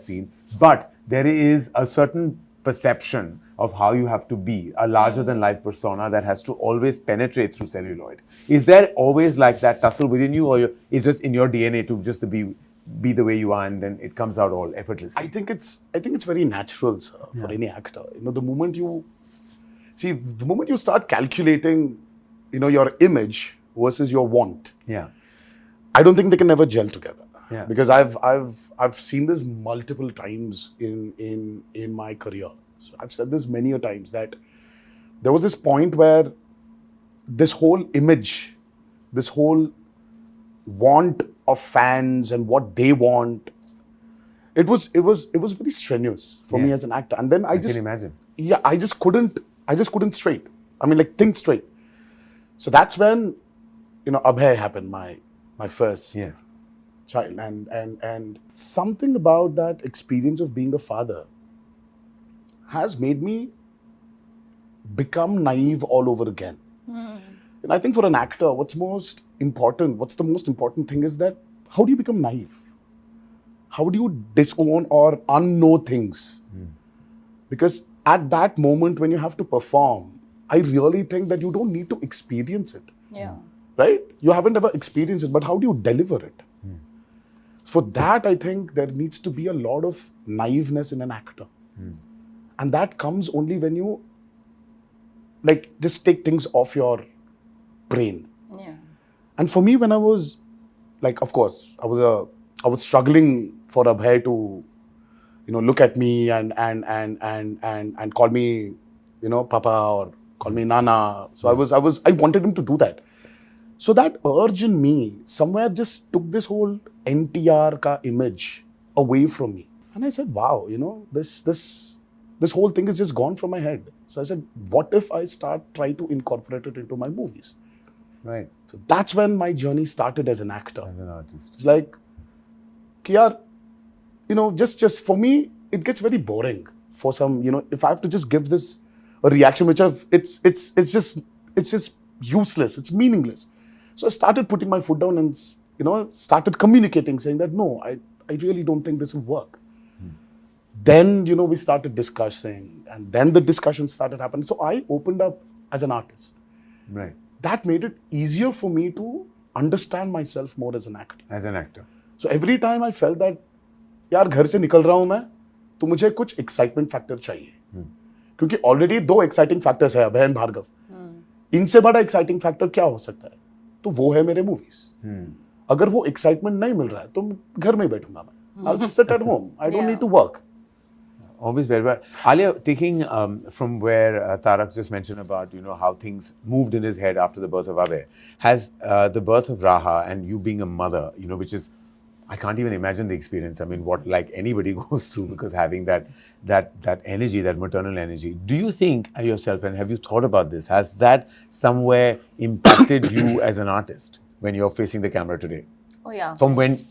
scene, but there is a certain perception of how you have to be, a larger than life persona that has to always penetrate through celluloid. Is there always like that tussle within you, or is just in your DNA to just be the way you are, and then it comes out all effortlessly? I think it's very natural, sir, for any actor. The moment you start calculating, your image versus your want, I don't think they can never gel together. Because I've seen this multiple times in my career. So I've said this many a times that there was this point where this whole image, this whole want of fans and what they want, it was very strenuous for me as an actor. And then I can imagine. Yeah, I just couldn't straight. I mean, like, think straight. So that's when, Abhay happened, my first child, and something about that experience of being a father has made me become naive all over again. And I think for an actor, what's the most important thing is that how do you become naive? How do you disown or unknow things? Because at that moment when you have to perform, I really think that you don't need to experience it. Right? You haven't ever experienced it, but how do you deliver it? For that, I think there needs to be a lot of naiveness in an actor. And that comes only when you just take things off your brain. And for me, when I was of course, I was struggling for Abhay to, look at me and call me, Papa, or call me Nana. So I wanted him to do that. So that urge in me somewhere just took this whole NTR ka image away from me. And I said, wow, this whole thing is just gone from my head. So I said, what if I try to incorporate it into my movies? Right. So that's when my journey started as an actor. As an artist. It's like, just for me, it gets very boring for some, if I have to just give this a reaction, which it's just useless, it's meaningless. So I started putting my foot down and, started communicating, saying that, no, I really don't think this will work. Then, we started discussing, and then the discussion started happening. So I opened up as an artist. Right. That made it easier for me to understand myself more as an actor. As an actor. So every time I felt that, यार घर से निकल रहा हूँ मैं, तो मुझे कुछ excitement factor चाहिए. क्योंकि already 2 exciting factors है, अभय और भार्गव. इनसे बड़ा exciting factor क्या हो सकता है? तो वो है मेरे movies. अगर वो excitement नहीं मिल रहा है, तो घर में बैठूंगा मैं. I'll sit at home. I don't need to work. Always very well. Alia, taking from where Tarak just mentioned about, how things moved in his head after the birth of Abhay, has the birth of Raha and you being a mother, which is, I can't even imagine the experience. I mean, what anybody goes through, because having that energy, that maternal energy. Do you think yourself, and have you thought about this, has that somewhere impacted you as an artist when you're facing the camera today? Oh yeah. From when